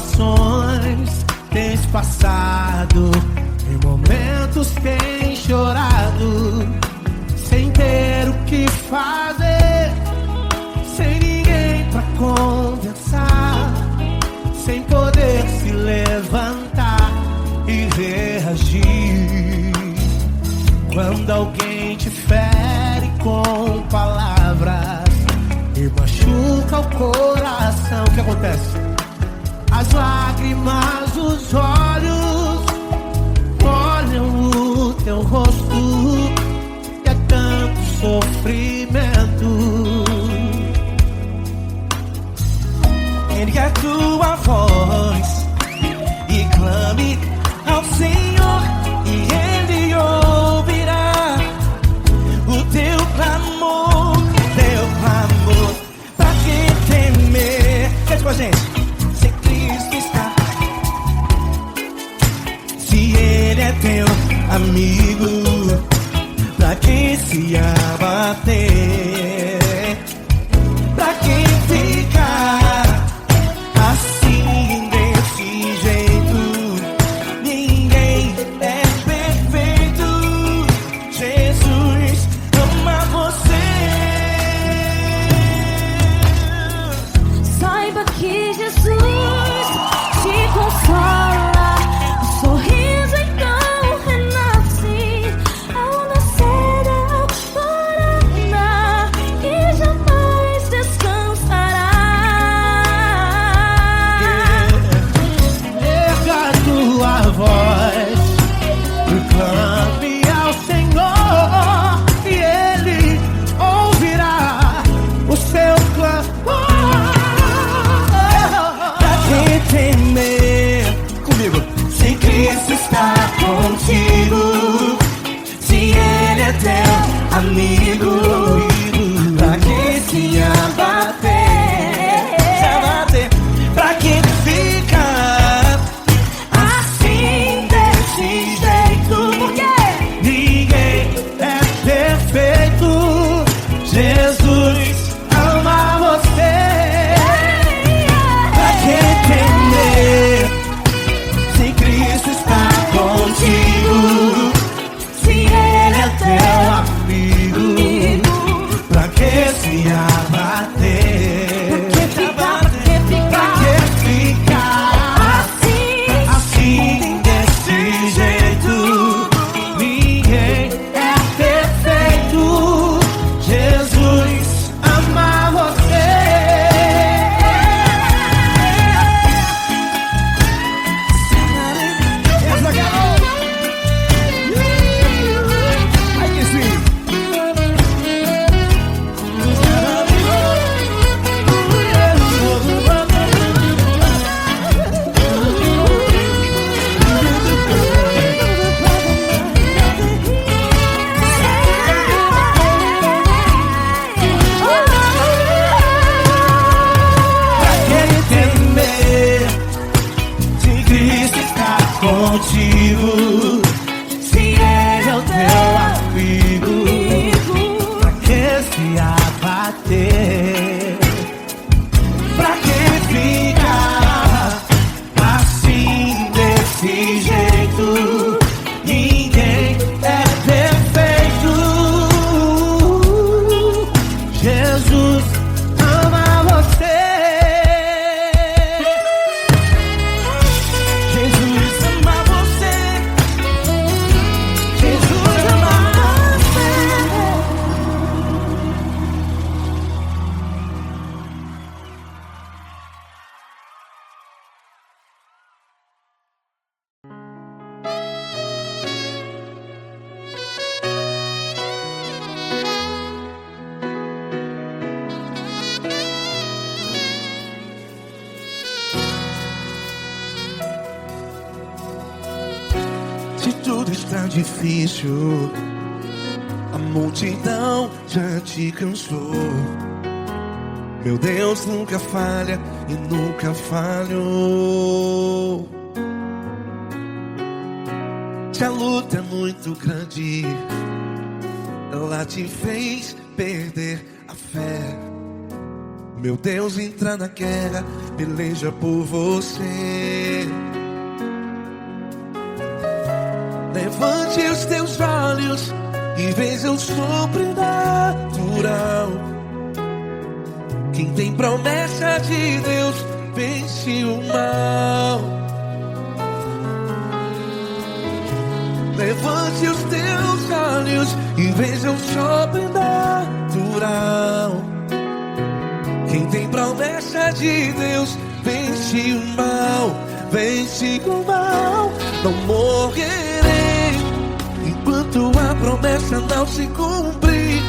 situações tens passado, em momentos tens chorado, sem ter o que fazer, sem ninguém pra conversar, sem poder se levantar e reagir. Quando alguém te fere com palavras e machuca o coração, o que acontece? As lágrimas dos olhos molham o teu rosto, e é tanto sofrimento. Ergue a tua voz e clame ao Senhor, e Ele ouvirá o teu clamor, pra que temer? Cante com a gente. Se Cristo está, se Ele é teu amigo, pra que se abater? Pra que ficar assim desse jeito? Ninguém é perfeito. Jesus ama você. Saiba que Jesus te consola, o sorriso então renasce ao nascer da aurora e jamais descansará. Erga a tua voz e clame ao Senhor, e Ele ouvirá o seu clamor. Pra que temer? Comigo. Se Cristo está contigo, se Ele é teu amigo, pra que se abater? Pra que ficar assim desse jeito? Porque Ninguém é perfeito. Jesus ama você. Pra que temer? Se Cristo está contigo, se Ele é Teu amigo, pra que se abater? Pra que ficar assim desse jeito? Ninguém é perfeito. Jesus ama você. Ai que sim. Pra que temer? Se Cristo está contigo, se Ele é o teu amigo, pra que se abater? Pra que ficar assim desse jeito? Ninguém é perfeito. Jesus ama você. Jesus ama você. Jesus ama você. Se tudo está difícil, a multidão já te cansou. Meu Deus nunca falha e nunca falhou. Se a luta é muito grande, ela te fez perder a fé. Meu Deus entra na guerra, peleja por você. Levante os teus olhos e veja o sobrenatural. Quem tem promessa de Deus vence o mal. Levante os teus olhos e veja o sobrenatural. Quem tem promessa de Deus vence o mal, vence o mal. Não morrerei enquanto a promessa não se cumprir.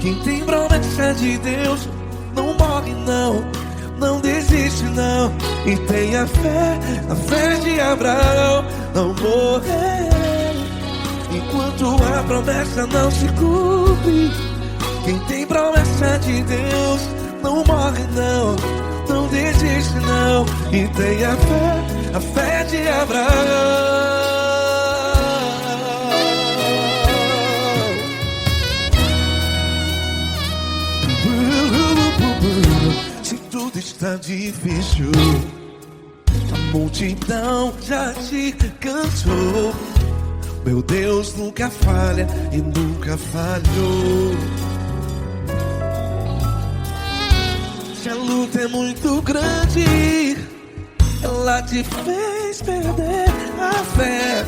Quem tem promessa de Deus não morre não, não desiste não. E tenha fé, a fé de Abraão. Não morrerei enquanto a promessa não se cumpre. Quem tem promessa de Deus não morre não, não desiste não. E tenha fé, a fé de Abraão. Se tudo está difícil, a multidão já te cansou. Meu Deus nunca falha e nunca falhou. Se a luta é muito grande, ela te fez perder a fé.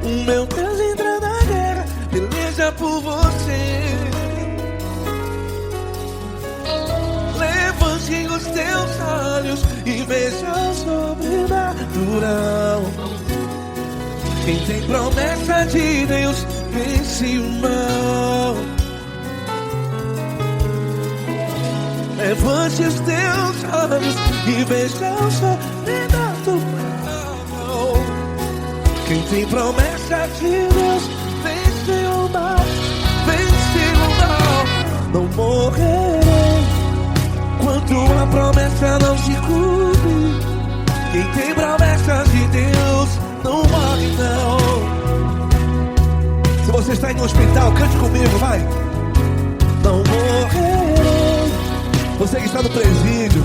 O meu Deus entra na guerra, peleja por você. Levante os teus olhos e veja o sobrenatural. Quem tem promessa de Deus vence o mal. Levante os teus olhos e veja o sobrenatural. Quem tem promessa de Deus vence o mal, vence o mal. Não morrerei enquanto a promessa não se cumpre. Quem tem promessa de Deus não morre não. Se você está em um hospital, cante comigo, vai. Não morrerei. Você que está no presídio,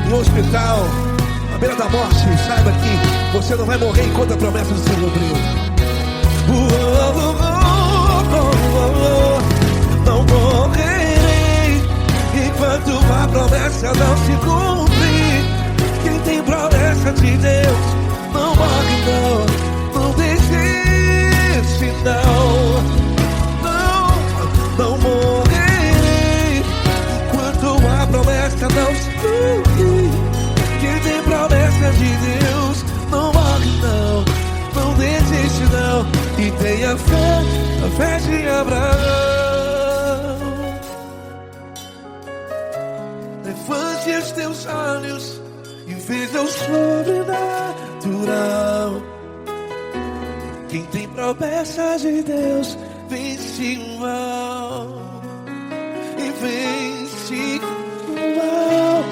em um hospital, à beira da morte, saiba que você não vai morrer enquanto a promessa não se cumpriu. Não morrerei enquanto a promessa não se cumprir. Quem tem promessa de Deus não morre não, não desiste não. Não morrerei enquanto a promessa não se cumprir. Quem tem promessa de Deus não morre não, não desiste não. E tenha fé, a fé de Abraão. Levante os teus olhos e veja o sobrenatural. Quem tem promessa de Deus vence o mal, e vence o mal.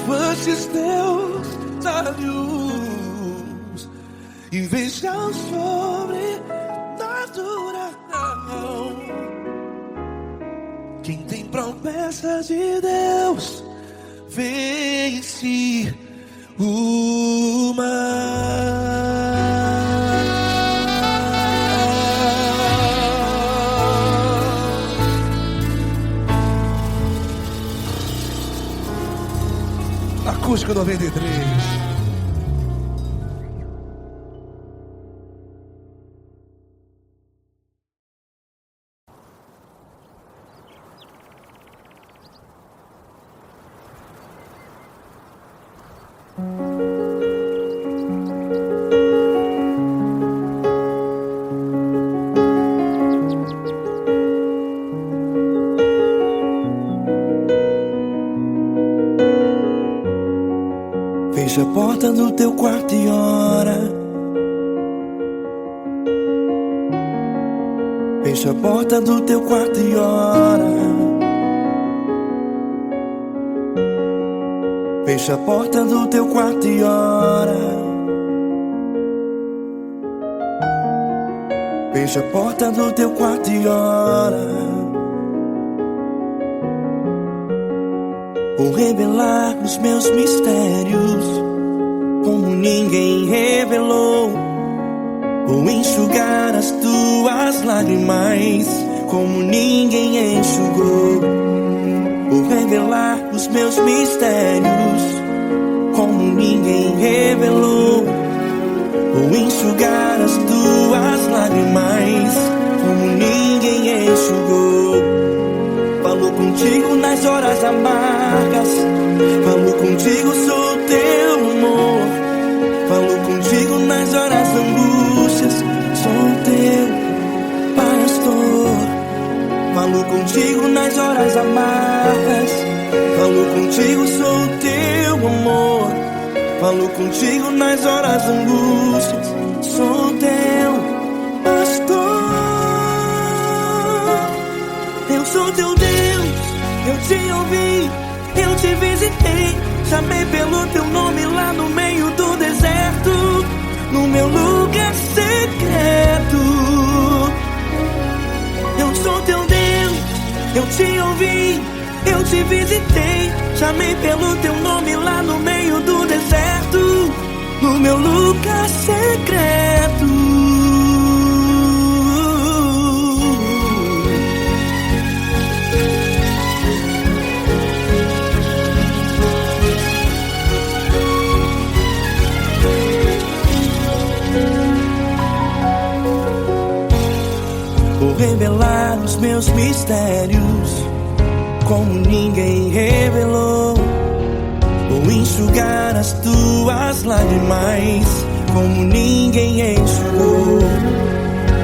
Levante os teus olhos e veja o sobrenatural. Quem tem promessa de Deus vence o mal. Acústico 93. Fecha a porta do teu quarto e ora. Fecha a porta do teu quarto e ora. Fecha a porta do teu quarto e ora. Fecha a porta do teu quarto e ora. Vou revelar os meus mistérios como ninguém revelou. Vou enxugar as tuas lágrimas como ninguém enxugou. Vou revelar os meus mistérios como ninguém revelou. Vou enxugar as tuas lágrimas como ninguém enxugou. Falo contigo nas horas amargas, falo contigo, sou teu amor. Falo contigo nas horas angústias, sou teu pastor. Falo contigo nas horas amargas, falo contigo, sou teu amor. Falo contigo nas horas angústias, sou teu pastor. Eu sou teu Deus, eu te ouvi, eu te visitei. Chamei pelo teu nome lá no meio do deserto, no meu lugar secreto. Eu sou teu Deus, eu te ouvi, eu te visitei. Chamei pelo teu nome lá no meio do deserto, no meu lugar secreto. Vou revelar os meus mistérios como ninguém revelou. Vou enxugar as tuas lágrimas como ninguém enxugou.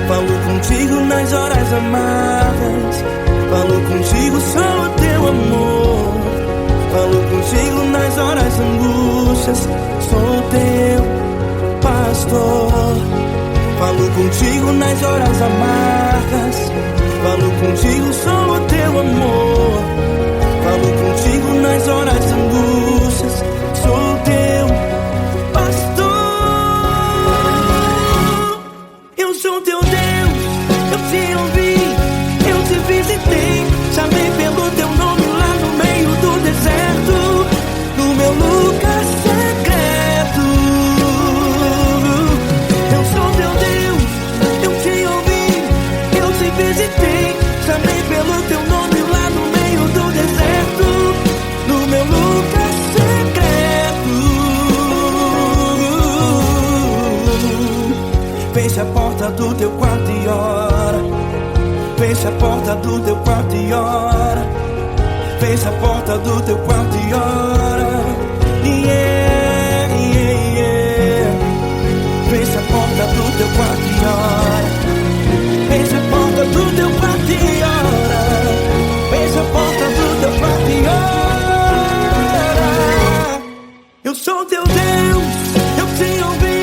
Falo contigo nas horas amargas, falo contigo, sou o teu amor. Falo contigo nas horas angústias, sou teu pastor. Falo contigo nas horas amargas, falo contigo, sou o teu amor. Falo contigo nas horas angústias, sou teu pastor. Eu sou teu Deus, eu te ouvi, eu te visitei. Chamei pelo teu nome lá no meio do deserto, no meu lugar secreto. Eu sou teu Deus, eu te ouvi, eu te visitei. Chamei pelo teu nome lá no meio do deserto, no meu lugar secreto. Fecha a porta do teu quarto e ora. Fecha a porta do teu quarto e ora. Fecha a porta do teu quarto e ora. Yeah, yeah, yeah. Fecha a porta do teu quarto e ora. Fecha a porta do teu quarto e ora. Fecha a porta do teu quarto e ora. Eu sou teu Deus, eu te ouvi,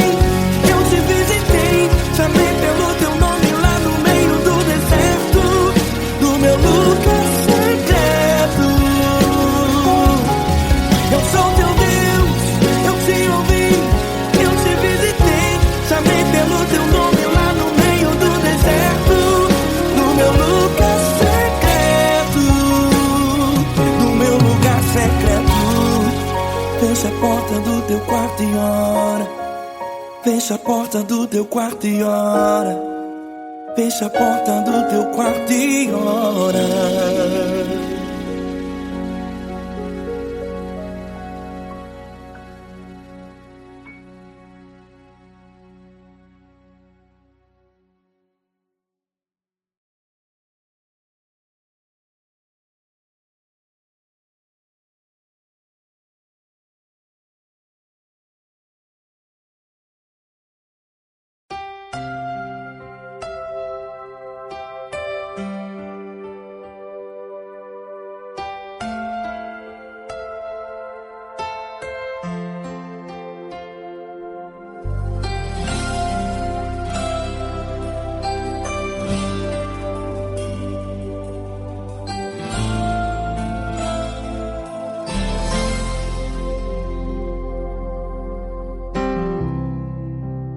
eu te visitei. Chamei pelo teu nome lá no meio do deserto, no meu lugar secreto. Eu sou teu Deus, eu te ouvi, eu te visitei. Chamei pelo teu nome lá no meio do deserto, no meu lugar secreto, no meu lugar secreto. Fecha a porta do teu quarto e ora. Fecha a porta do teu quarto e ora. Fecha a porta do teu quarto e ora.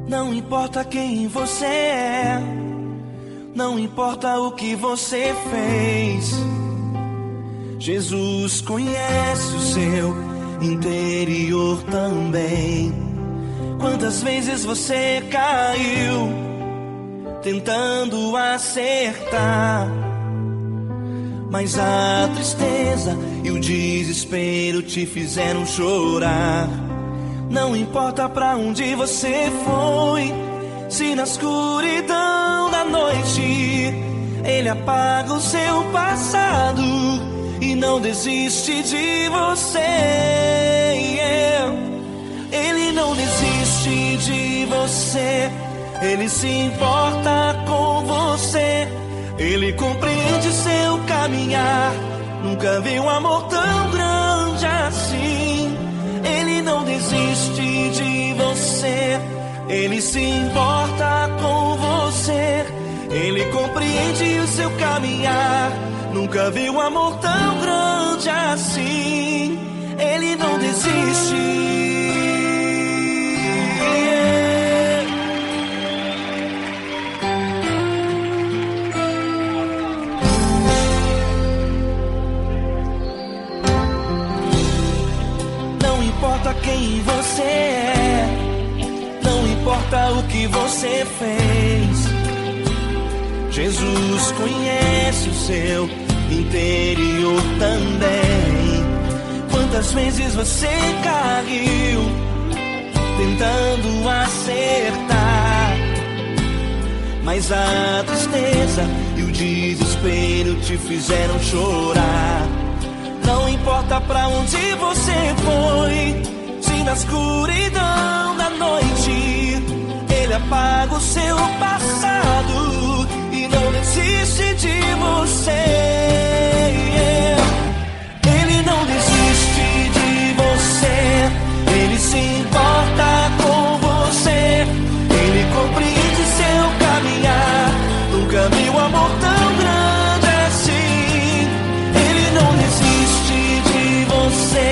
Não importa quem você é, não importa o que você fez, Jesus conhece o seu interior também. Quantas vezes você caiu tentando acertar, mas a tristeza e o desespero te fizeram chorar. Não importa pra onde você foi, se na escuridão da noite Ele apaga o seu passado e não desiste de você. Ele não desiste de você, Ele se importa com você. Ele compreende seu caminhar, nunca vi um amor tão grande assim. Ele não desiste de você, Ele se importa com você. Ele compreende o seu caminhar, nunca vi um amor tão grande assim. Ele não desiste. Não importa quem você é, não importa o que você fez, Jesus conhece o seu interior também. Quantas vezes você caiu tentando acertar, mas a tristeza e o desespero te fizeram chorar. Não importa pra onde você foi, se na escuridão da noite Ele apaga o seu passado e não desiste de você. Ele não desiste de você, Ele se importa com você. Ele compreende seu caminhar, nunca vi um amor tão grande assim. Ele não desiste de você,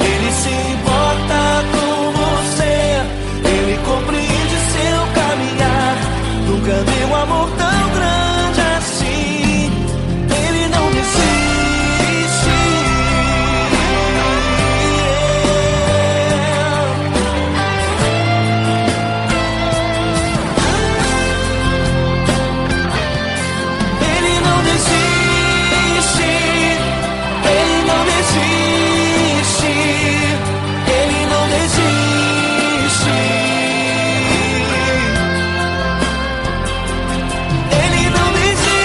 Ele se importa com você. Ele compreende seu caminhar, nunca vi um amor tão grande assim. Ele não desiste. Ele não desiste. Ele não desiste. Ele não desiste. Ele não desiste.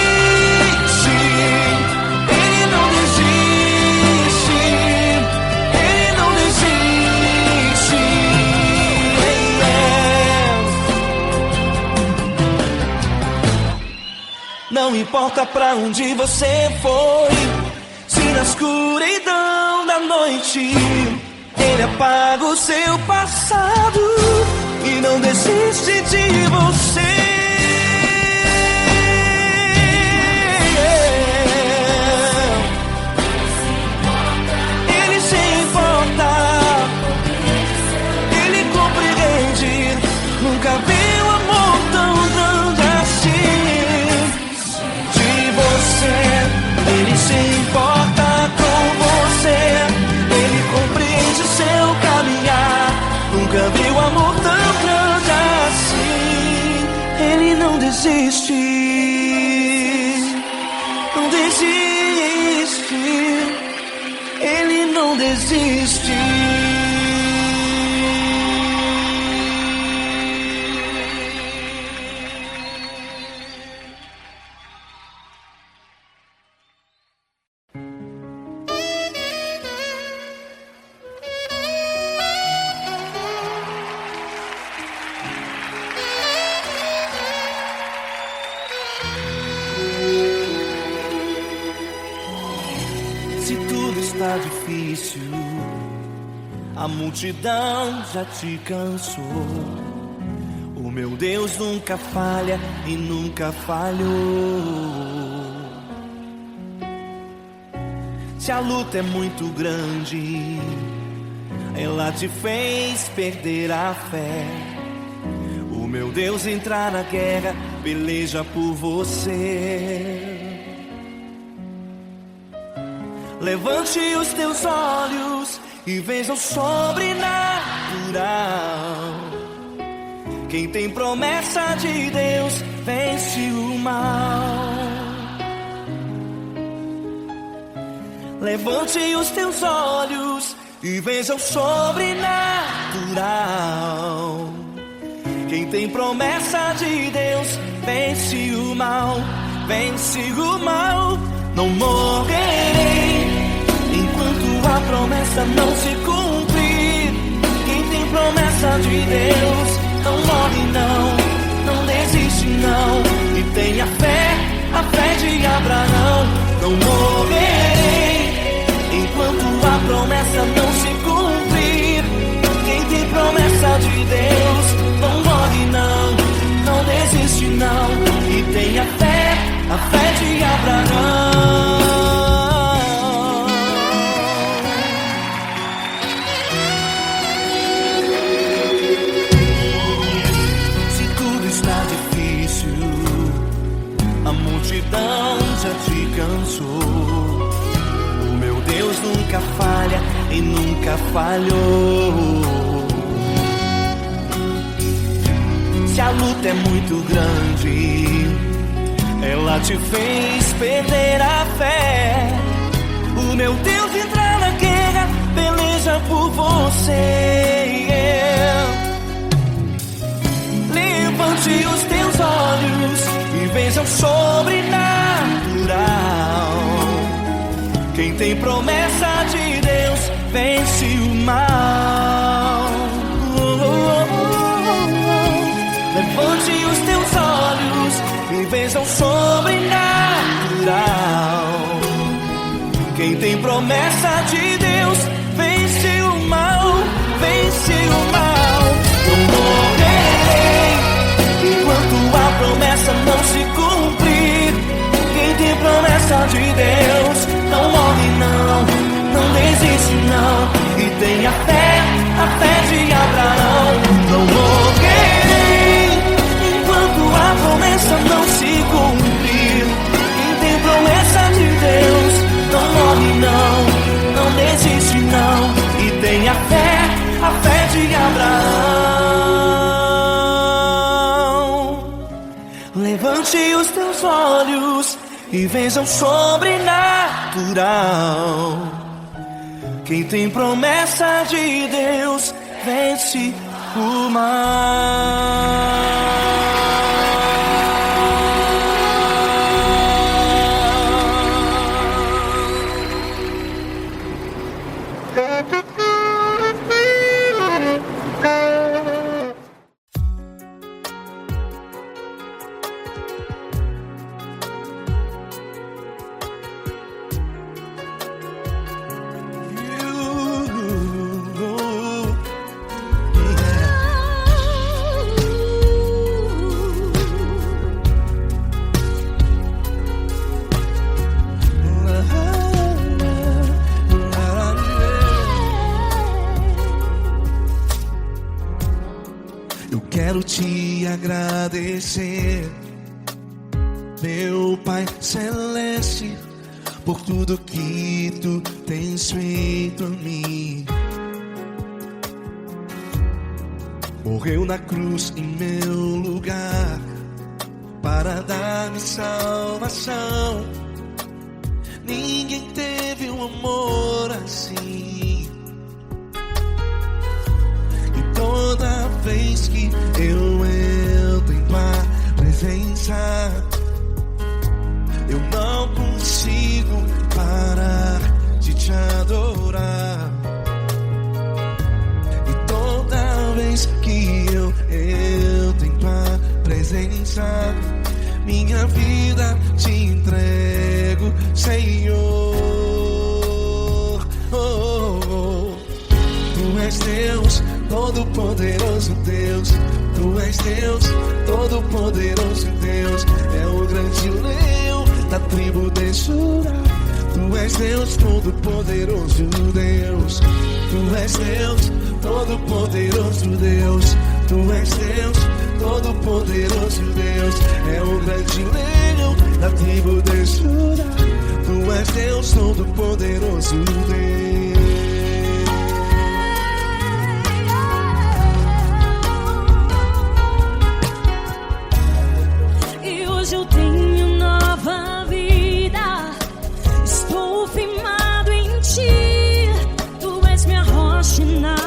Ele não desiste. Ele não desiste. Não importa pra onde você foi, se na escuridão da noite Ele apaga o seu passado e não desiste de você. Ele se importa, Ele compreende, nunca vi um amor tão grande assim. De você, Ele se importa com você. Ele compreende seu caminhar, nunca vi um amor tão grande assim. Ele não desiste, não desiste. Ele não desiste. Se tudo está difícil, a multidão já te cansou. O meu Deus nunca falha e nunca falhou. Se a luta é muito grande, ela te fez perder a fé. O meu Deus entrar na guerra, peleja por você. Levante os teus olhos e veja o sobrenatural. Quem tem promessa de Deus vence o mal. Levante os teus olhos e veja o sobrenatural. Quem tem promessa de Deus vence o mal, vence o mal. Não morrerei enquanto a promessa não se cumprir. Quem tem promessa de Deus não morre não, não desiste não. E tenha fé, a fé de Abraão. Não morrerei enquanto a promessa não se cumprir. Quem tem promessa de Deus não morre não, não desiste não. E tenha fé, a fé de Abraão. Se tudo está difícil, a multidão já te cansou. O meu Deus nunca falha e nunca falhou. Se a luta é muito grande, ela te fez perder a fé. O meu Deus entra na guerra, peleja por você. Levante os teus olhos e veja o sobrenatural. Quem tem promessa de Deus vence o mal. Levante os teus olhos e veja o sobrenatural. Quem tem promessa de Deus vence o mal, vence o mal. Não morrerei enquanto a promessa não se cumprir. Quem tem promessa de Deus não morre não, não desiste não. E tenha fé, a fé de Abraão. Não morrerei enquanto a promessa não se cumprir. Quem tem promessa de Deus não morre não, não desiste não. E tenha fé, a fé de Abraão. Levante os teus olhos e veja o sobrenatural. Quem tem promessa de Deus vence o mal. Quero te agradecer, meu Pai Celeste, por tudo que tu tens feito a mim. Morreu na cruz em meu lugar para dar-me salvação. Ninguém teve um amor assim. E toda vez que eu entro em tua presença, eu não consigo parar de te adorar. E toda vez que eu entro em tua presença, minha vida te entrego, Senhor. Tu és Deus, Todo-Poderoso Deus. Tu és Deus, Todo-Poderoso Deus. É o grande leão da tribo de Judá. Tu és Deus, Todo-Poderoso Deus. Tu és Deus, Todo-Poderoso Deus. Tu és Deus, Todo-Poderoso Deus é o grande leão da tribo de Judá. Tu és Deus, Todo-Poderoso Deus. E hoje eu tenho nova vida, estou firmado em ti. Tu és minha rocha inabalável,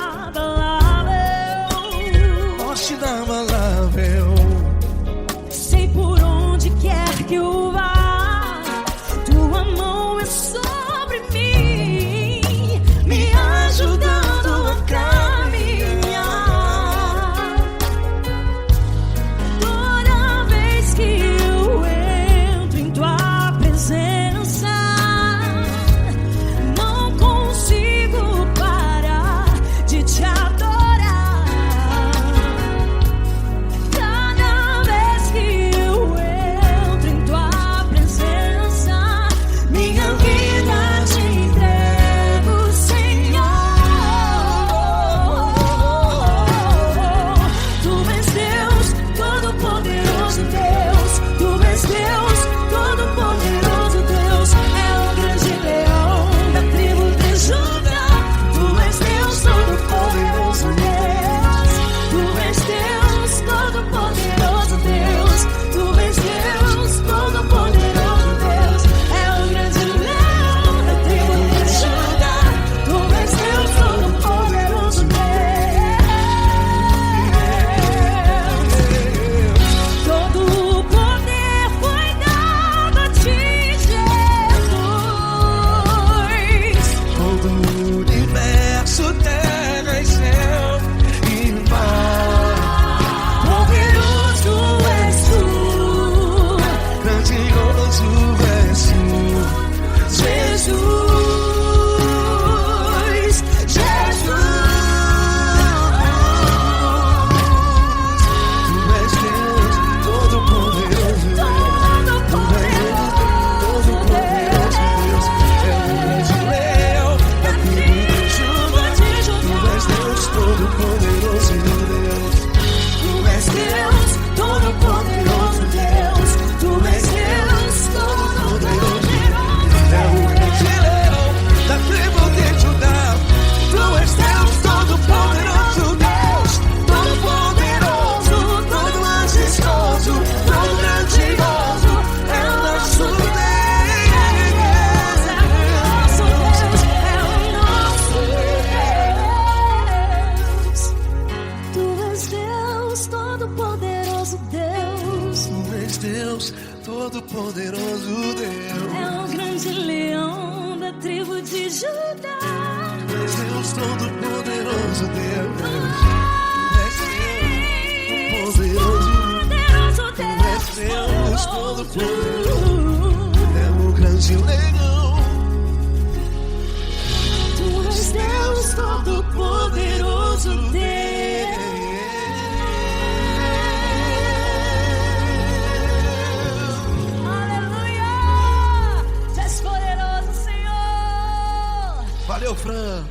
Rocha inabalável. sei por onde quer que eu vá, tua mão é sobre mim, me ajudando a caminhar. Toda vez que eu entro em tua presença, não consigo parar de te adorar. Cada vez que eu entro em tua presença, minha vida te entrego, Senhor. Tu és Deus, Todo-Poderoso Deus. Tu és Deus, Todo-Poderoso Deus. É o grande leão da tribo de Judá. Tu és Deus, Todo-Poderoso Deus. Tu és Deus, Todo-Poderoso Deus. Tu és Deus, Todo-Poderoso Deus. É o grande leão da tribo de Judá. Tu és Deus, Todo-Poderoso Deus. Todo o poder foi dado a ti, Jesus. Todo o universo, terra e céu e mar. Poderoso és tu, Grandioso és tu, Jesus, Jesus. Tu és Deus, Todo-Poderoso Deus. Todo-Poderoso Deus. É o grande leão da tribo de Judá. Tu és Deus, Todo-Poderoso Deus. Tu és Deus, Todo-Poderoso Deus. Tu és Deus, Todo-Poderoso. É o grande leão da tribo de Judá. Tu és Deus, Todo-Poderoso Deus. Todo-Poderoso, todo majestoso, todo grandioso. É o nosso Todo-Poderoso Deus. Tu és Deus, Todo-Poderoso Deus. É o grande leão da tribo de Judá. Tu és Deus, Todo-Poderoso Deus. Tu és Deus, Deus Todo-Poderoso. É o grande leão. Tu és Deus, Todo-Poderoso Deus. Aleluia! Tu és poderoso, Senhor. Valeu, Fran.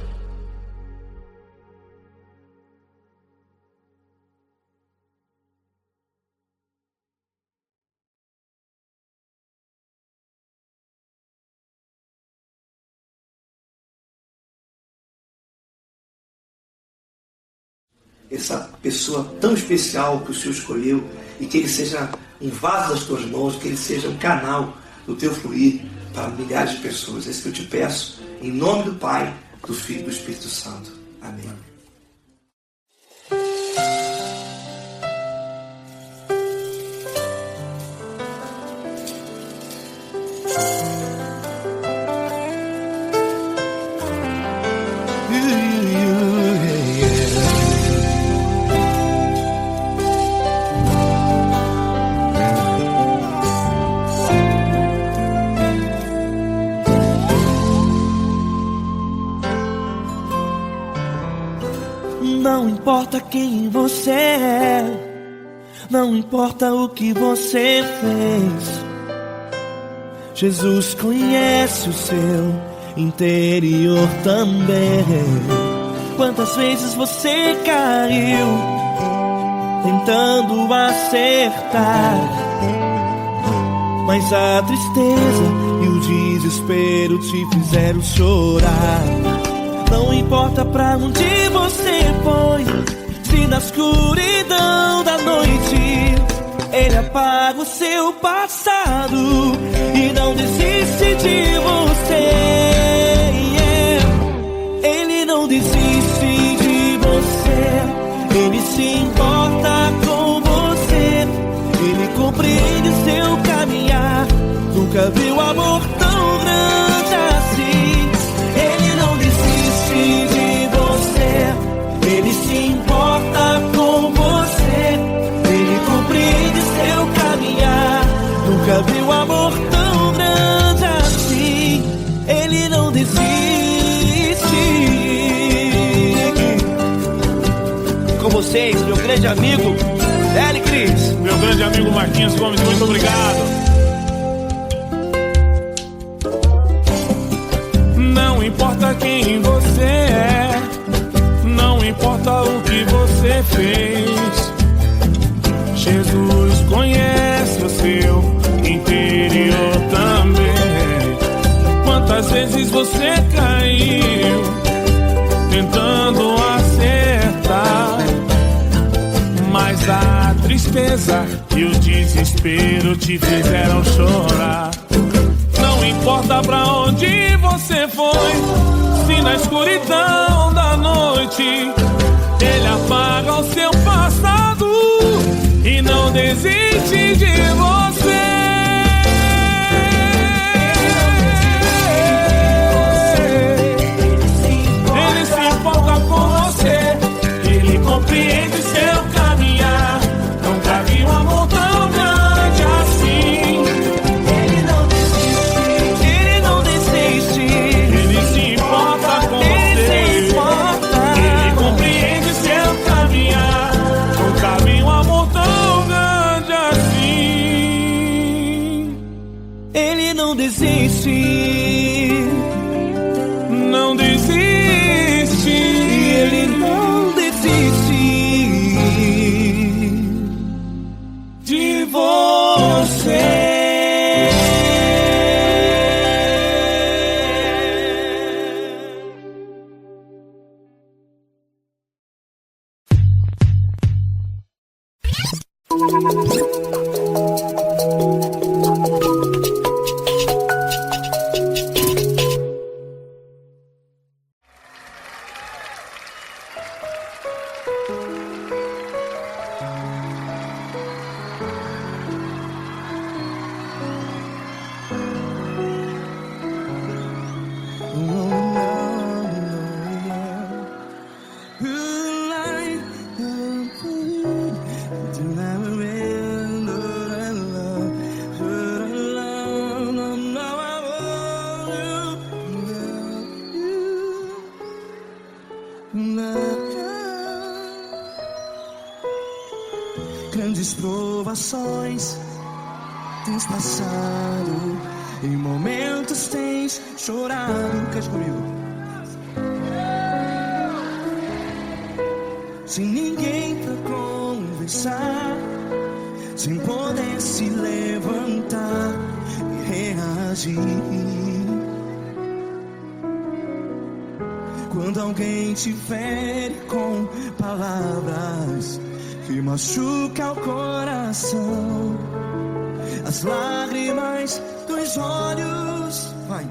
Essa pessoa tão especial que o Senhor escolheu, e que ele seja um vaso das tuas mãos, que ele seja um canal do teu fluir para milhares de pessoas. É isso que eu te peço, em nome do Pai, do Filho e do Espírito Santo. Amém. Não importa quem você é, não importa o que você fez, Jesus conhece o seu interior também. Quantas vezes você caiu, tentando acertar, mas a tristeza e o desespero te fizeram chorar. Não importa pra onde você foi, se na escuridão da noite ele apaga o seu passado e não desiste de você. Ele não desiste de você, ele se importa com você, ele compreende seu caminhar. Nunca viu amor tão grande assim. Ele não desiste de você, ele se importa com você, ele compreende seu caminhar. Nunca viu amor tão grande assim. Ele não desiste. Com vocês, meu grande amigo L. Cris. Meu grande amigo Marquinhos Gomes, muito obrigado. Não importa quem você é, não importa o que você fez, Jesus conhece o seu interior também. Quantas vezes você caiu tentando acertar, mas a tristeza e o desespero te fizeram chorar. Não importa pra onde você foi, se na escuridão da noite ele apaga o seu passado e não desiste de você. Ele se importa com você, ele compreende seu caminhar. Nunca vi um amor tão grande assim. Ele não desiste, ele não desiste. Ele se importa com você, ele compreende seu caminhar. Nunca vi um amor tão grande assim. Ele não desiste, não desiste. ele não desiste De você. Grandes provações tens passado, em momentos tens chorado. Cante comigo. Sem ninguém pra conversar, sem poder se levantar e reagir. Quando alguém te fere com palavras que machuca o coração, as lágrimas dos olhos, vai.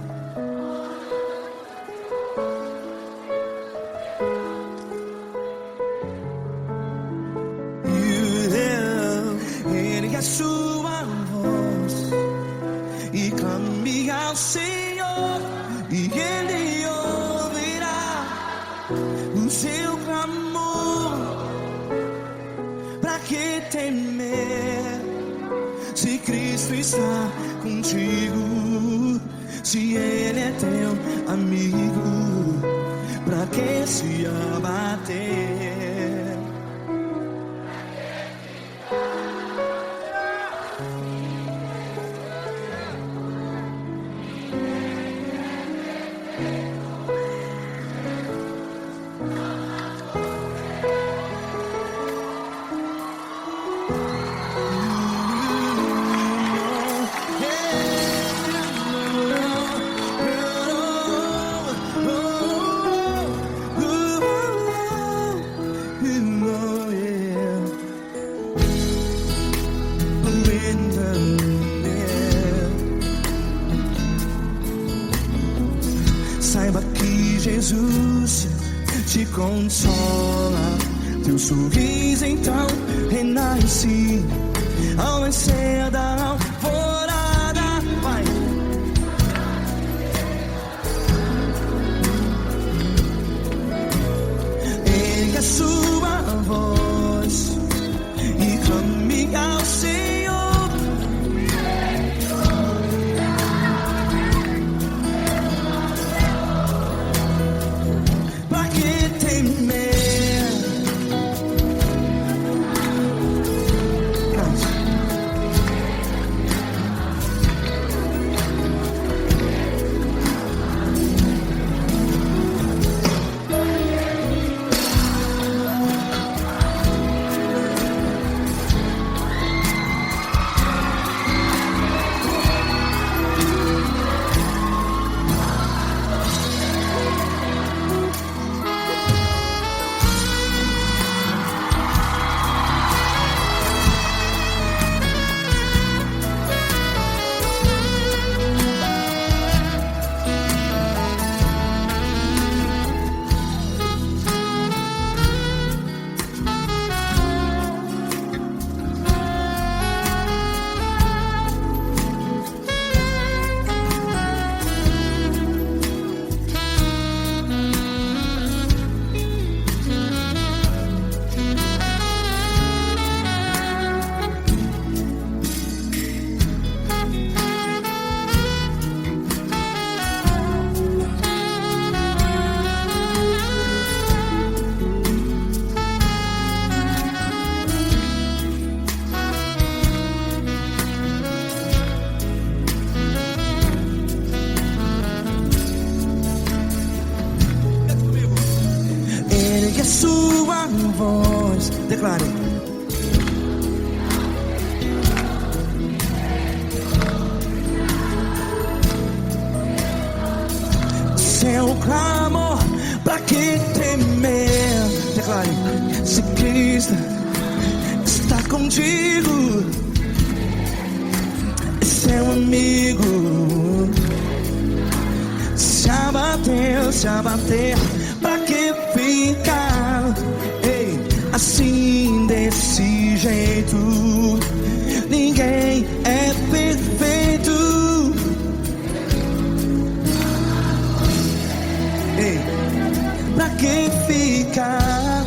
Ergue a sua voz e clame ao Senhor, e Ele ouvirá o seu clamor. Pra que temer, se Cristo está contigo? Se Ele é teu amigo, pra que se abater? Jesus te consola. Teu sorriso então renasce ao nascer da alvorada. Vai. Ergue a sua voz e clame ao Senhor. Pra que temer? Ergue a sua voz, declare. Seu clamor, pra que temer? Declare. Se Cristo está contigo, é seu amigo. Se abater, pra que ficar, ei, assim desse jeito? Ninguém é perfeito. Ei, pra que ficar?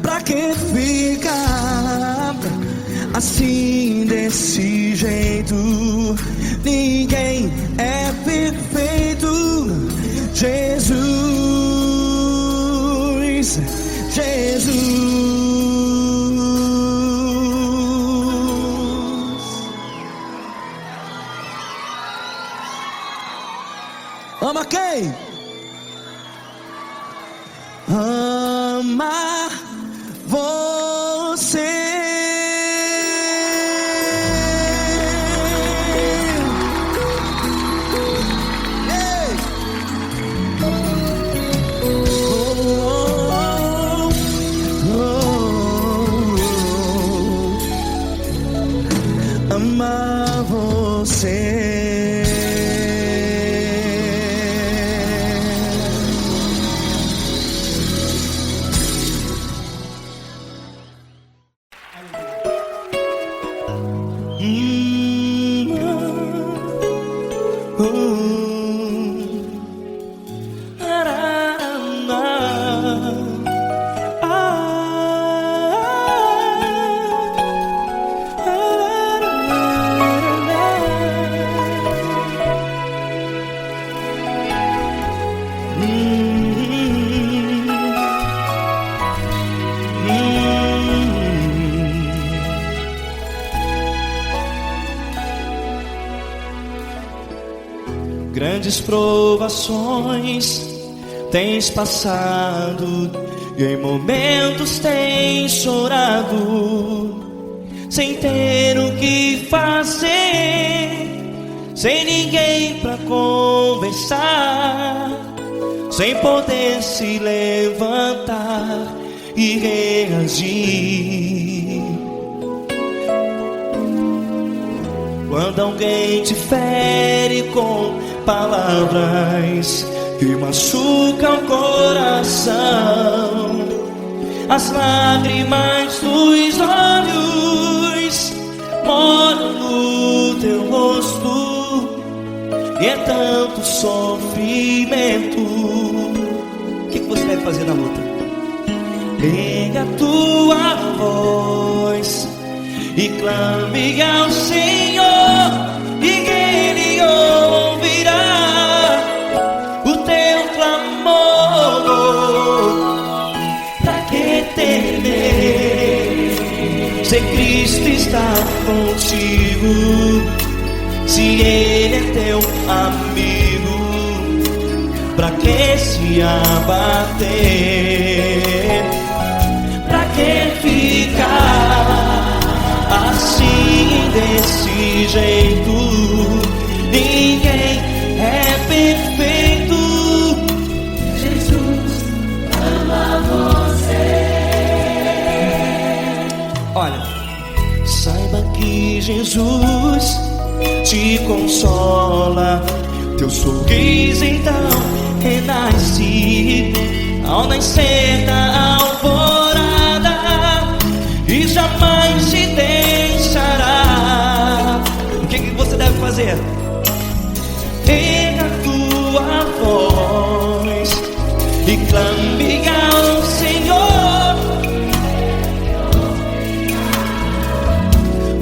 Pra que ficar assim desse jeito? Ninguém é perfeito. Jesus, Jesus. Ama quem? Ama você. Ama você. Grandes provações tens passado e em momentos tens chorado, sem ter o que fazer, sem ninguém pra conversar, sem poder se levantar e reagir. Quando alguém te fere com palavras que machucam o coração, as lágrimas dos olhos moram no teu rosto, e é tanto sofrimento. O que você deve fazer na luta? Pega a tua voz e clame ao Senhor, e Ele ouvirá o teu clamor. Pra que temer, se Cristo está contigo, se Ele é teu amigo? Pra que se abater? Pra que ficar assim, desse jeito? Ninguém é perfeito. Jesus ama você. Olha, saiba que Jesus te consola. Teu sorriso então renasce ao nascer da alvorada, e jamais te deixará. O que você deve fazer? Pega a tua voz e clame ao Senhor,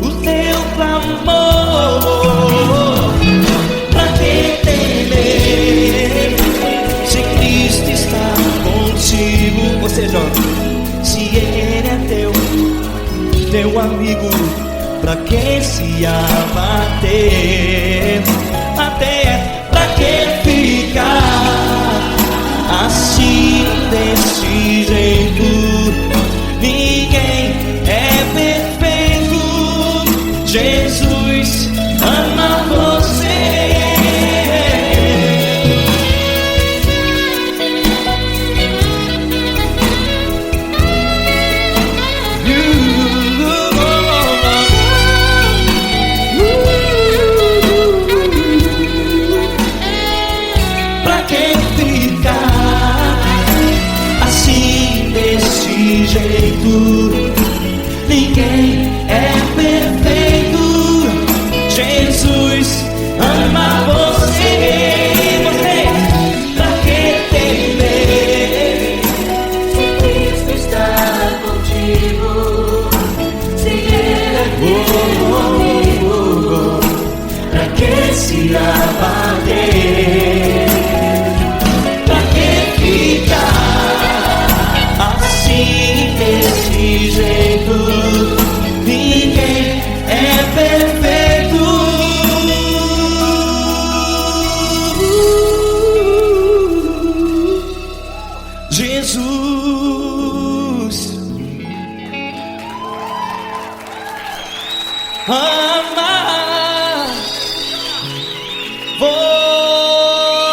o teu clamor. Pra que temer, se Cristo está contigo? Ou seja, se Ele é teu amigo, pra que se abater? Até pra que ficar assim, desse jeito? Ninguém é perfeito. Jesus ama você. Ninguém é perfeito. Jesus ama você. Pra que temer, se Cristo está contigo, se Ele é teu amigo? Pra que se abater? Pra que ficar assim, desse jeito? Ninguém é perfeito. Jesus ama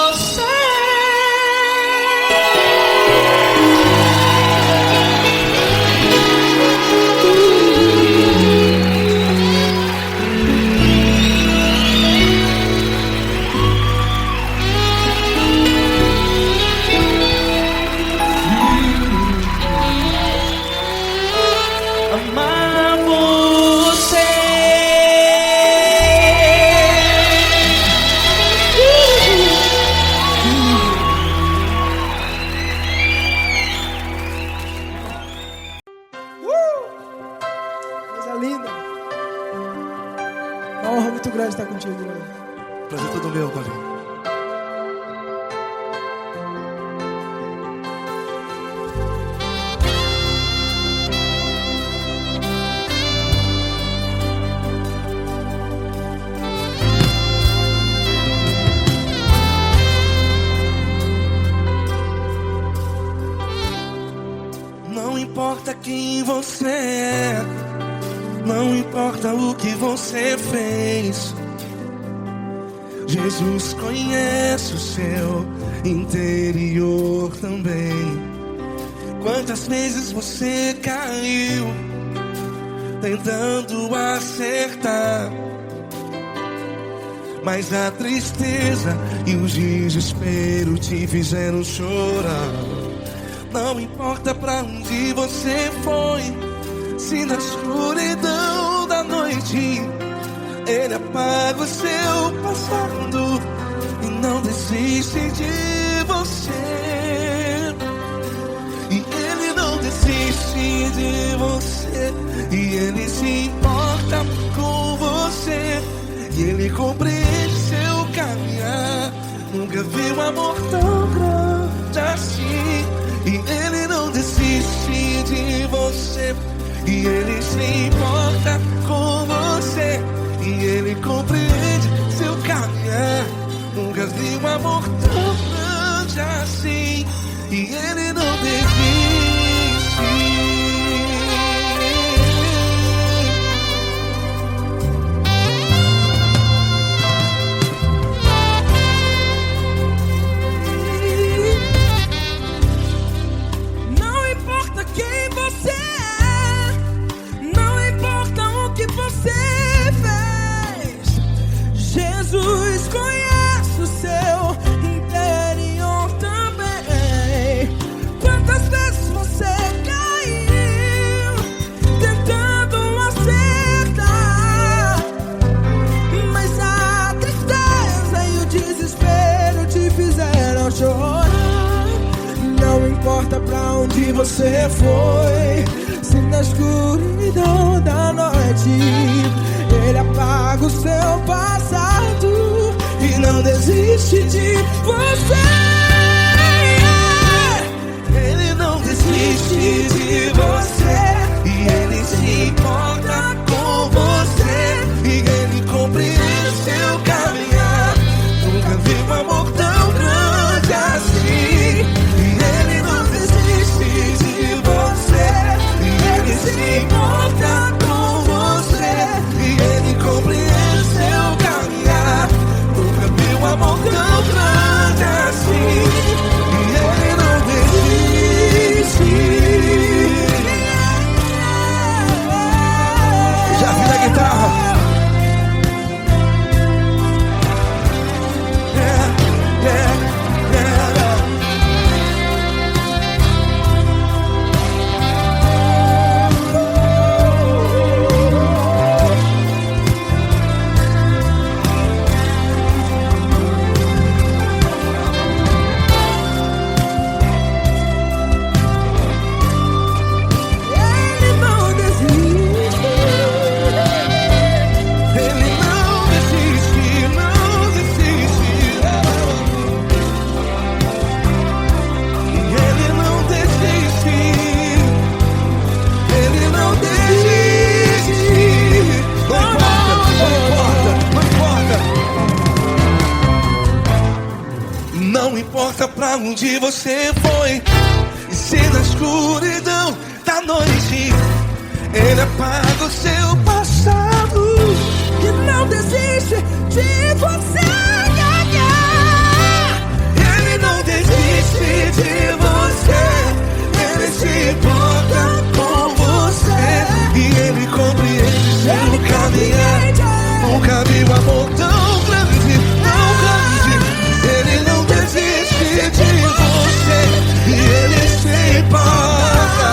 você. Amar você. Coisa linda. Uma honra muito grande estar contigo, Deus. Prazer todo meu, Paulinho. Não importa quem você é, não importa o que você fez, Jesus conhece o seu interior também. Quantas vezes você caiu tentando acertar, mas a tristeza e o desespero te fizeram chorar. Não importa pra onde você foi, se na escuridão da noite Ele apaga o seu passado e não desiste de você. E Ele não desiste de você, e Ele se importa com você, e Ele compreende seu caminhar. Nunca vi um amor tão grande assim. E Ele não desiste de você, e Ele se importa com você, e Ele compreende seu caminhar. Nunca vi um amor tão grande assim. E Ele não desiste. Não importa quem você é, não importa o que você fez, Jesus conhece o seu interior também. Quantas vezes você caiu tentando acertar, mas a tristeza e o desespero te fizeram chorar. Não importa pra onde você foi, se na escuridão da noite Ele apaga o seu passado e não desiste de você. Ele não desiste de você, e Ele se importa com você, e Ele compreende seu caminhar. Nunca vi um amor tão grande assim. E Ele não desiste de você, e Ele se importa com você, e Ele compreende seu caminhar. Nunca vi um amor tão grande assim. E Ele não desiste. Já vi na guitarra. Ele não desiste. Ele não desiste, não desiste. Ele não desiste. Ele não desiste. Não importa, não importa. Não importa pra onde você foi, e se na escuridão da noite Ele apaga o seu passado Que não desiste de você. Ele não desiste de você, Ele se importa com você, e Ele compreende seu caminhar. Nunca vi um amor tão grande, tão grande. Ele não desiste de você, e Ele se importa,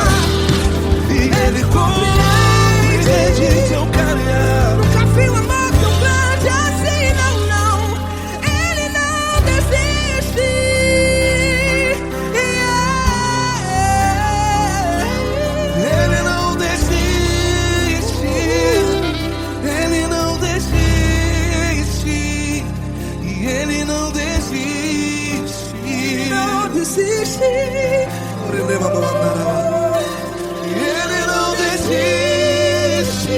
e Ele compreende seu caminhar. Nunca vi um amor tão grande assim, não, não. Ele não desiste. Ele não desiste, Ele não desiste, e Ele não desiste. Não desiste. Ele não desiste,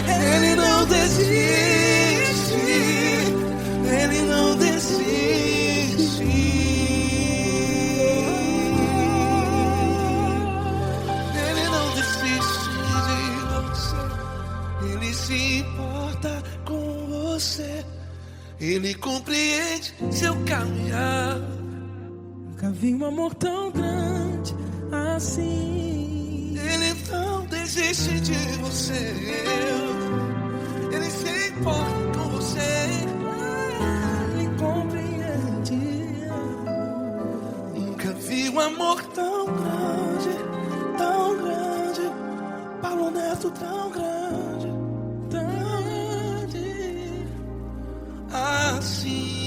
Ele não desiste, Ele não desiste. Ele não desiste de você, Ele se importa com você, Ele compreende seu caminhar. Nunca vi um amor tão grande assim. Ele não desiste de você. Ele se importa com você. Ele compreende. Nunca vi um amor tão grande, Tão grande, Paulo Neto, tão grande, tão grande. assim.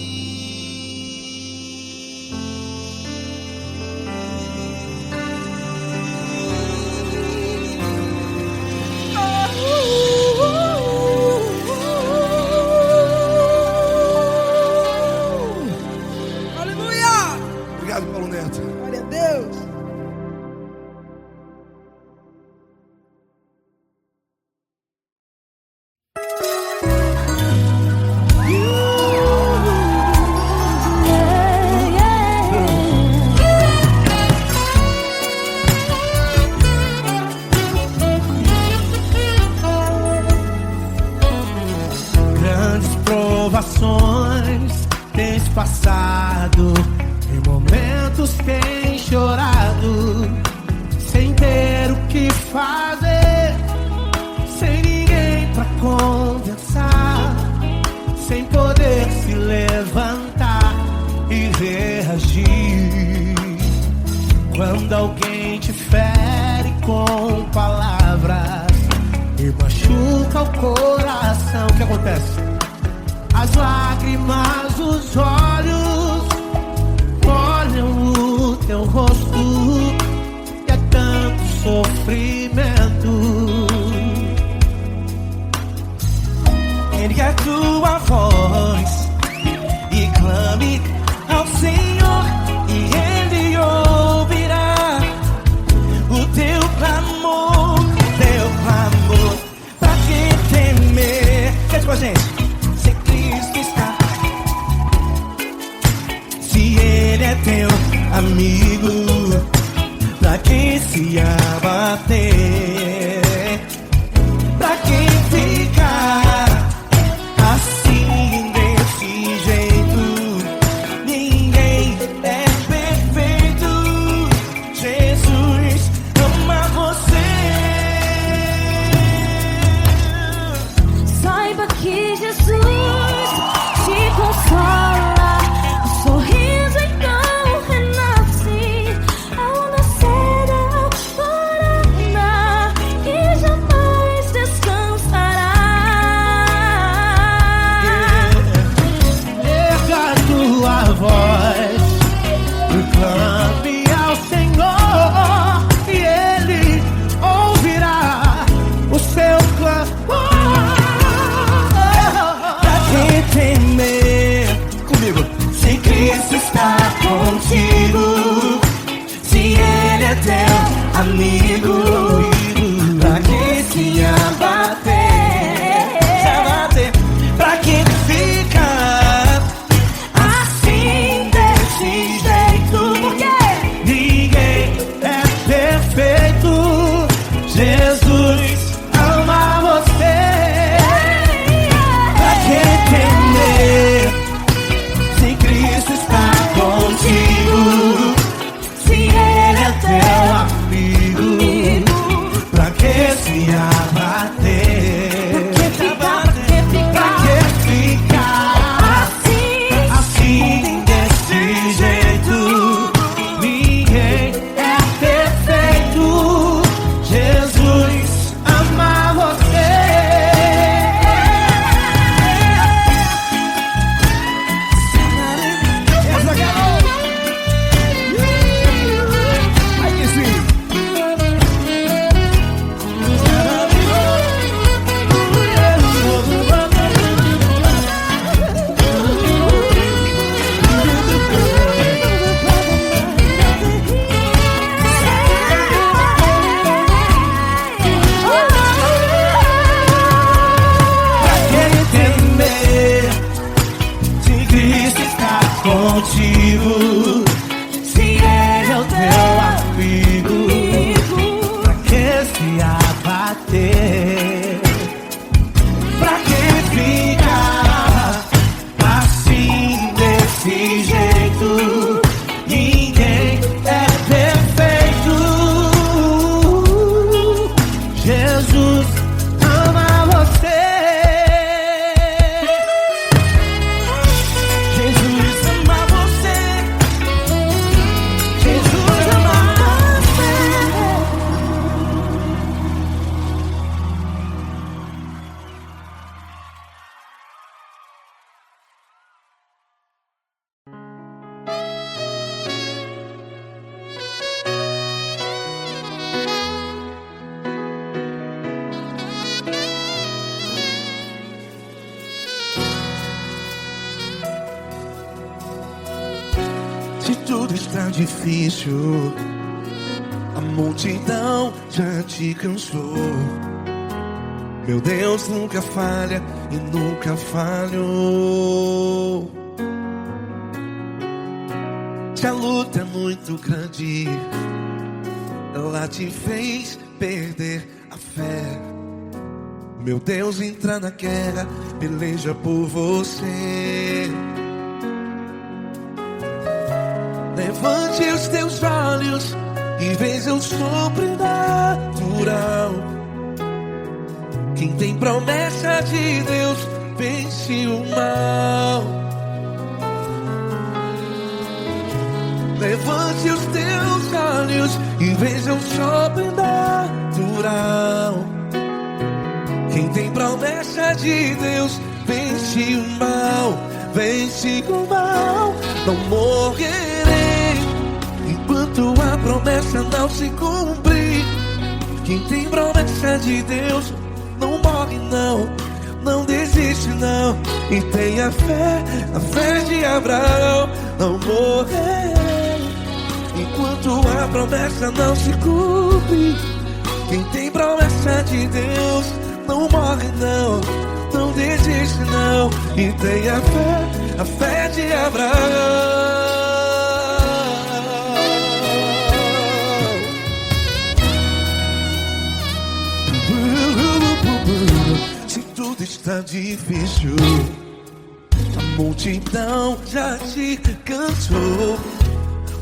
Aleluia! Obrigado, Paulo Neto. Glória a Deus. Grandes provações tens passado, em momentos tens chorado, sem ter o que fazer, sem ninguém pra conversar, sem poder se levantar e reagir. Quando alguém te fere com palavras e machuca o coração, o que acontece? As lágrimas dos olhos molham o teu rosto e é tanto sofrimento. Ergue a tua voz e clame ao Senhor e Ele ouvirá o teu clamor, pra que temer? Cante com a gente. Se Cristo está, se Ele é teu amigo, pra que se abater? Pra que ficar assim desse jeito? Ninguém é perfeito. Jesus ama você. Saiba que Jesus te consola, o sorriso então renasce ao nascer da alvorada e jamais descansará. Erga a tua voz, clame ao Senhor e Ele ouvirá o seu clamor. Pra que temer? Comigo. Se Cristo está contigo, se Ele é teu amigo, pra que se abater? Pra que ficar assim desse jeito? Porque ninguém é perfeito. Jesus ama você. Pra que temer? Se Cristo está contigo, se Ele é teu amigo, pra que se abater? Pra que ficar assim desse jeito? Ninguém é perfeito. Jesus ama você. Aí que sim. Pra que temer? Se Cristo está contigo, se Ele é o teu amigo, pra que se abater? Pra que ficar assim desse jeito? Ninguém é perfeito. está difícil, a multidão já te cansou. Meu Deus nunca falha e nunca falhou. Se a luta é muito grande, ela te fez perder a fé. Meu Deus entra na guerra, peleja por você. Levante os teus olhos e veja o sobrenatural. Quem tem promessa de Deus vence o mal. Levante os teus olhos e veja o sobrenatural. Quem tem promessa de Deus vence o mal. Vence o mal. Não morrerei enquanto a promessa não se cumprir. Quem tem promessa de Deus não morre não, não desiste não. E tenha fé, a fé de Abraão. Não morrerei enquanto a promessa não se cumpre. Quem tem promessa de Deus não morre não, não desiste não. E tenha fé, a fé de Abraão. Se tudo está difícil, a multidão já te cansou.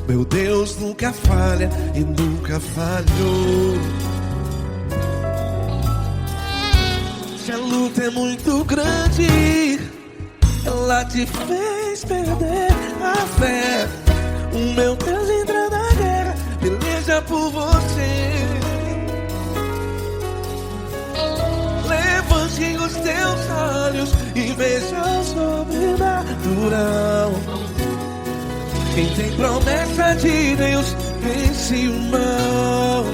Meu Deus nunca falha e nunca falhou. Se a luta é muito grande, ela te fez perder a fé. O meu Deus entra na guerra, peleja por você. Levante os teus olhos e veja o sobrenatural. Quem tem promessa de Deus vence o mal.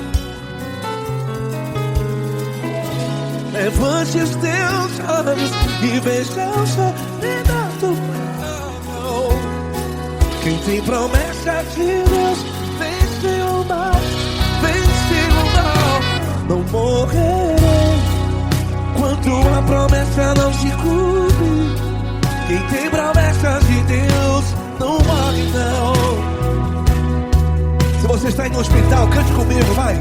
Levante os teus olhos e veja o sobrenatural. Quem tem promessa de Deus vence o mal. Vence o mal. Não morrerei enquanto a promessa não se cumpre. Quem tem promessa de Deus não morre não. Se você está aí no hospital, cante comigo, vai.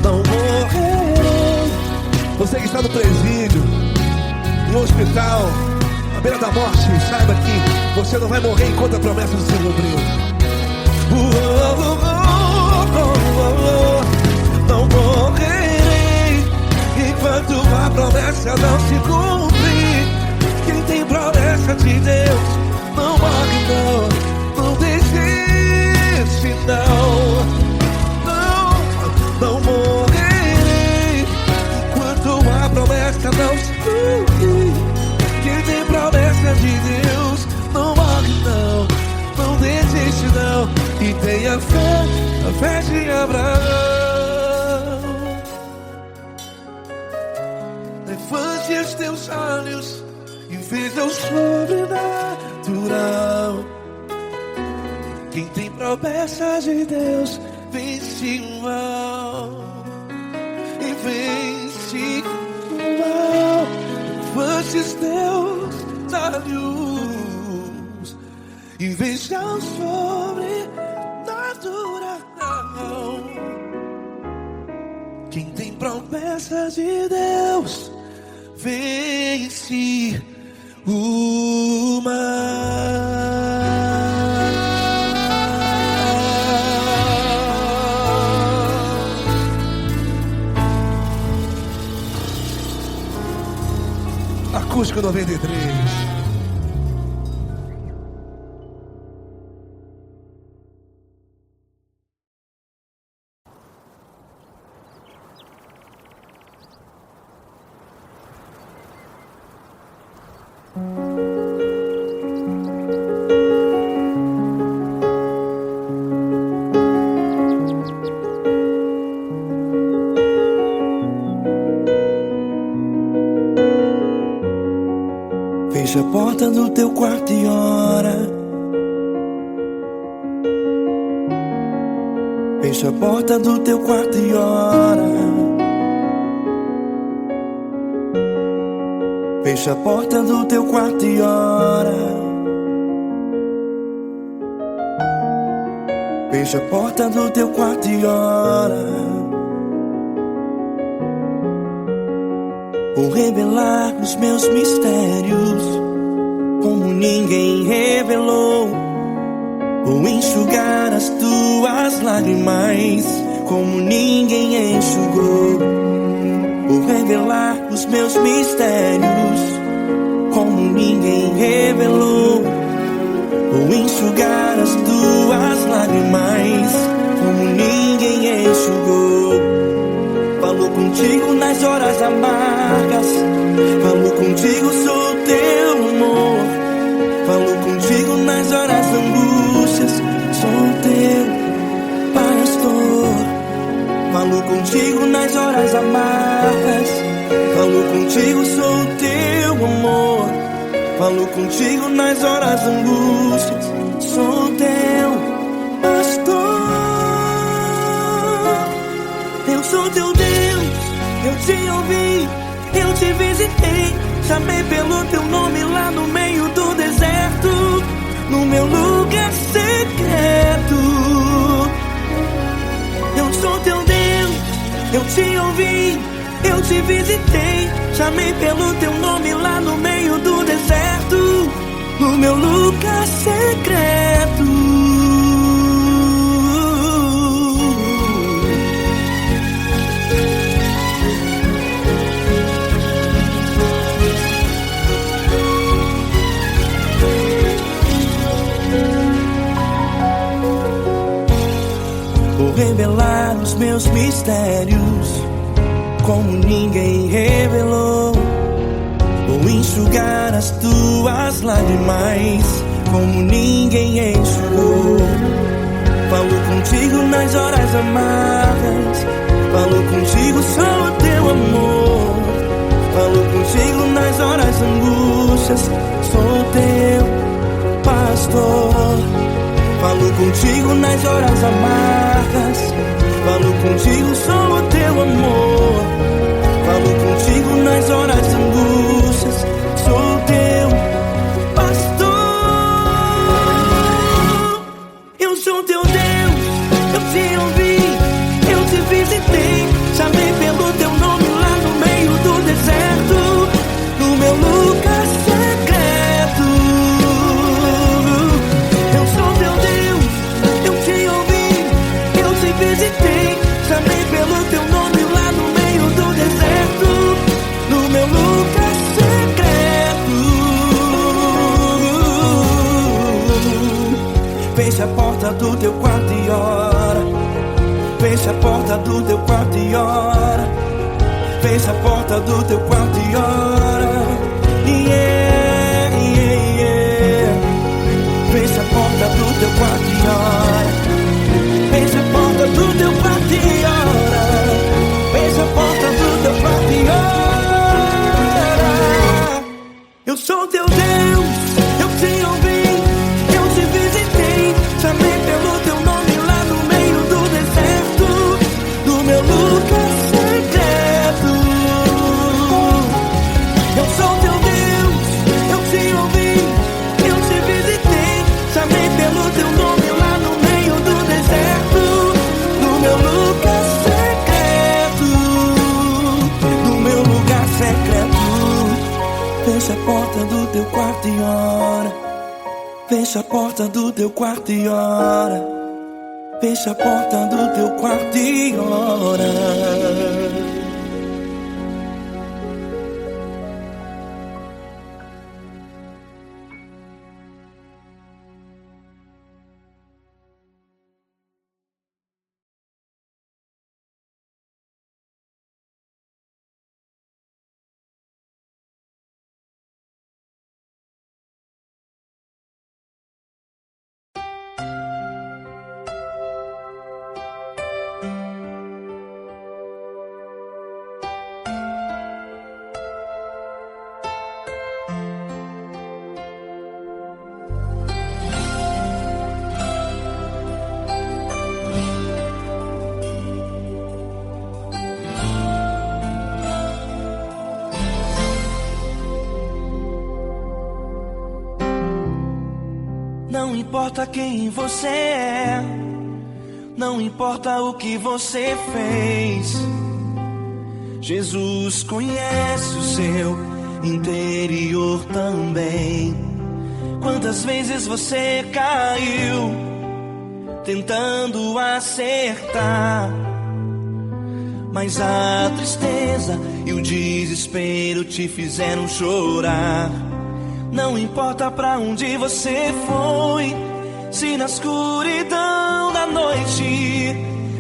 Não morrerei. Você que está no presídio, no hospital, à beira da morte, saiba que você não vai morrer enquanto a promessa não se cumpriu. Não morrerei enquanto a promessa não se cumprir. Quem tem promessa de Deus não morre não, não desiste não. Não morrerei enquanto a promessa não se cumprir. Quem tem promessa de Deus não morre não, não desiste não. E tenha fé, a fé de Abraão. Levante os teus olhos e veja o sobrenatural. Quem tem promessa de Deus vence o mal. E vence o mal. Levante os teus olhos e veja o sobrenatural. Quem tem promessa de Deus vence o mal. Acústico 93. Fecha a porta do teu quarto e ora. Fecha a porta do teu quarto e ora. Fecha a porta do teu quarto e ora. Fecha a porta do teu quarto e ora. Vou revelar os meus mistérios como ninguém revelou. Vou enxugar as tuas lágrimas como ninguém enxugou. Vou revelar os meus mistérios como ninguém revelou. Vou enxugar as tuas lágrimas como ninguém enxugou. Falo contigo nas horas amargas, falo contigo, sou teu amor. Falo contigo nas horas angústias, sou teu pastor. Falo contigo nas horas amargas, falo contigo, sou teu amor. Falo contigo nas horas angústias, sou teu pastor. Eu sou teu Deus, eu te ouvi, eu te visitei. Chamei pelo teu nome lá no meio do deserto, no meu lugar secreto. Eu sou teu Deus, eu te ouvi, eu te visitei. Chamei pelo teu nome lá no meio do deserto, no meu lugar secreto. Vou revelar os meus mistérios como ninguém revelou. Vou enxugar as tuas lágrimas como ninguém enxugou. Falo contigo nas horas amargas, falo contigo, sou teu amor. Falo contigo nas horas angústias, sou teu pastor. Falo contigo nas horas amargas, falo contigo, sou o teu amor. Falo contigo nas horas angústias, sou teu pastor. Eu sou teu Deus, eu te ouvi, eu te visitei. Chamei pelo teu nome lá no meio do deserto, no meu lugar secreto. Eu sou teu Deus, eu te ouvi, eu te visitei. Chamei pelo teu nome lá no meio do deserto, no meu lugar secreto. Fecha a porta do teu quarto e ora. Fecha a porta do teu quarto e ora. Fecha a porta do teu quarto e ora. Yeah, yeah, yeah. Fecha a porta do teu quarto e ora. Fecha a porta do teu quarto e ora. Fecha a porta do teu quarto e ora. Eu sou teu Deus, eu te ouvi, eu te visitei. Chamei pelo teu nome lá no meio do deserto, no meu lugar secreto. Eu sou teu Deus, eu te ouvi, eu te visitei. Chamei pelo teu nome lá no meio do deserto, no meu lugar secreto, no meu lugar secreto. Fecha a porta do teu quarto e ora. Fecha a porta do teu quarto e ora. Fecha a porta do teu quarto e ora. Não importa quem você é, não importa o que você fez, Jesus conhece o seu interior também. Quantas vezes você caiu tentando acertar, mas a tristeza e o desespero te fizeram chorar. Não importa pra onde você foi, se na escuridão da noite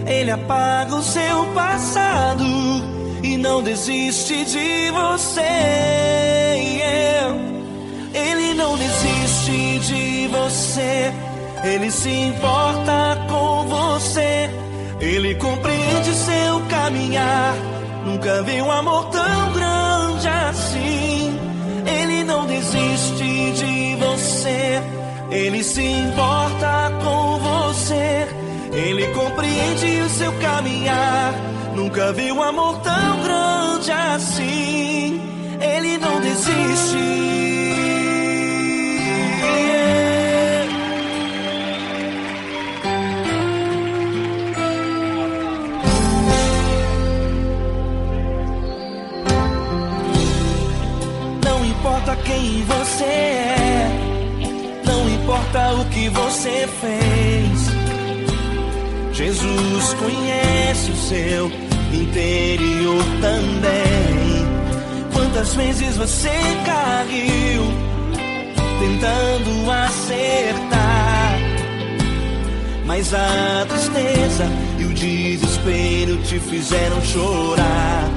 Ele apaga o seu passado e não desiste de você. Ele não desiste de você, Ele se importa com você. Ele compreende seu caminhar, nunca vi um amor tão grande assim. Ele não desiste de você, Ele se importa com você. Ele compreende o seu caminhar, nunca vi um amor tão grande assim. Ele não desiste. Não importa quem você é, não importa o que você fez, Jesus conhece o seu interior também. Quantas vezes você caiu tentando acertar, mas a tristeza e o desespero te fizeram chorar.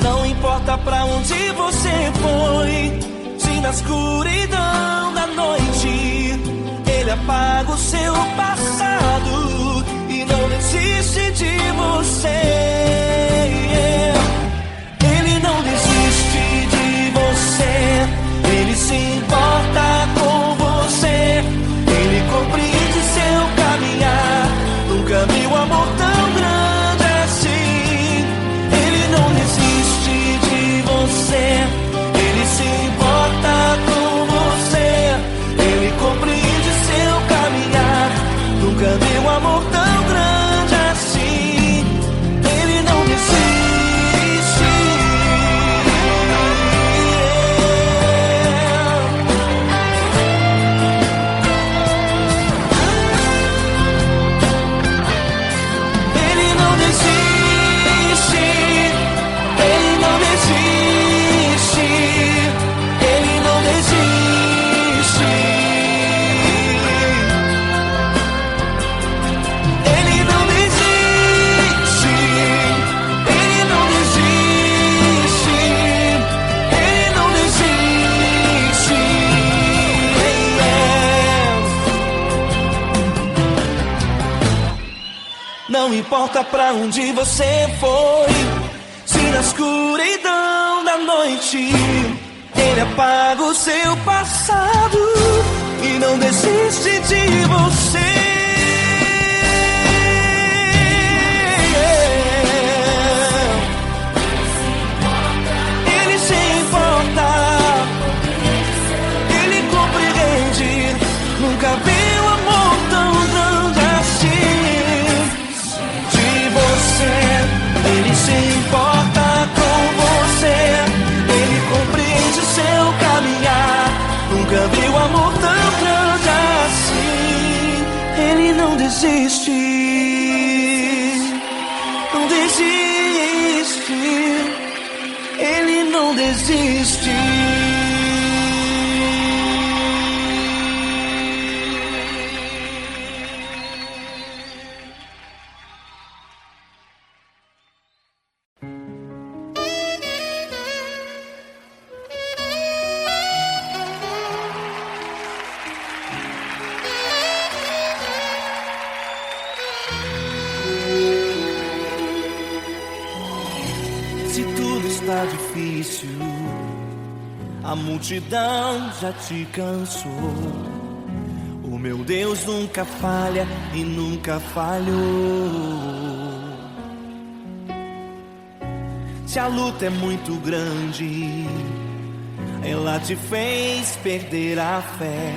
Não importa pra onde você foi, se na escuridão da noite Ele apaga o seu passado e não desiste de você. Ele não desiste de você, Ele se importa com você. Ele compreende seu caminhar, nunca vi um amor tão grande assim. Ele não desiste de você, Ele se importa com você. Ele compreende seu caminhar, nunca vi um amor tão grande assim. Ele não desiste. Ele não desiste. Ele não desiste. Ele não desiste. Ele não desiste. Ele não desiste. Ele não desiste. Não importa pra onde você foi, se na escuridão da noite Ele apaga o seu passado e não desiste de você. Ele se importa, Ele compreende, nunca vi um amor tão grande assim. De você, Ele se importa com você. Ele compreende seu caminhar, nunca vi um amor tão grande assim. Ele não desiste, não desiste. Ele não desiste. Se tudo está difícil, a multidão já te cansou. O meu Deus nunca falha e nunca falhou. Se a luta é muito grande, ela te fez perder a fé.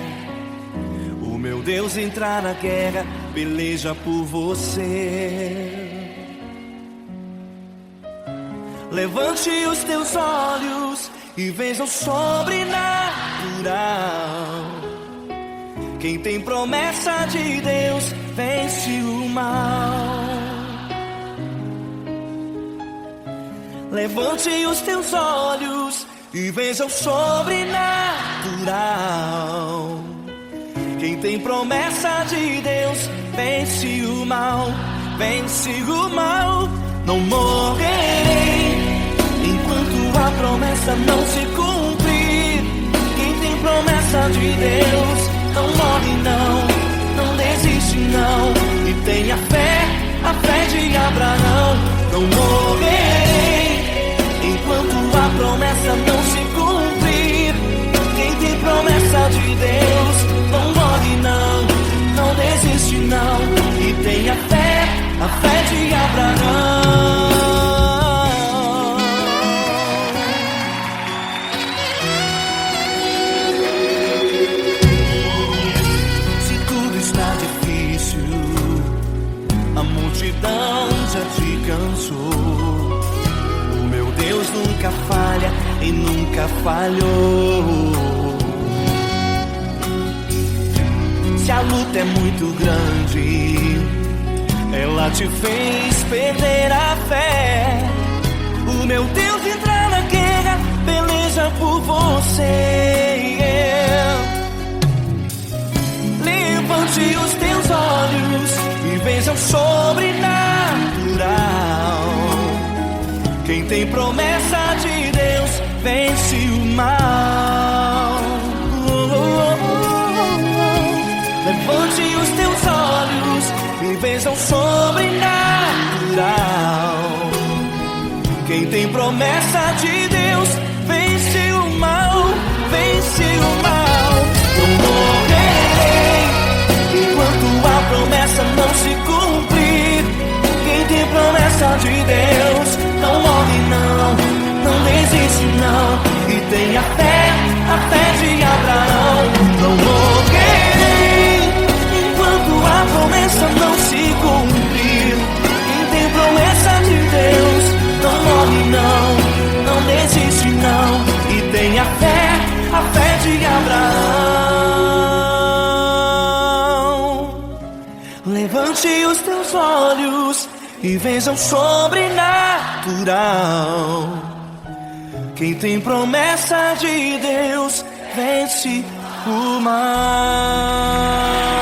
O meu Deus entrar na guerra, peleja por você. Levante os teus olhos e veja o sobrenatural. Quem tem promessa de Deus vence o mal. Levante os teus olhos e veja o sobrenatural. Quem tem promessa de Deus vence o mal, vence o mal. Não morrerei enquanto a promessa não se cumprir. Quem tem promessa de Deus não morre não, não desiste não. E tenha fé, a fé de Abraão. Não morrerei enquanto a promessa não se cumprir. Quem tem promessa de Deus não morre não, não desiste não. E tenha fé, a fé de Abraão. Se tudo está difícil, a multidão já te cansou. O meu Deus nunca falha e nunca falhou. Se a luta é muito grande, ela te fez perder a fé. O meu Deus entra na guerra, peleja por você. Levante os teus olhos e veja o sobrenatural. Quem tem promessa de Deus vence o mal. Levante os teus olhos e veja o sobrenatural. Quem tem promessa de Deus vence o mal, vence o mal. Não morrerei enquanto a promessa não se cumprir. Quem tem promessa de Deus não morre não, não desiste não. E tenha fé, a fé de Abraão. Não morrerei enquanto a promessa não se cumprir. Quem tem promessa de Deus não morre não, não desiste não. E tenha fé, a fé de Abraão. Levante os teus olhos e veja o sobrenatural. Quem tem promessa de Deus vence o mal.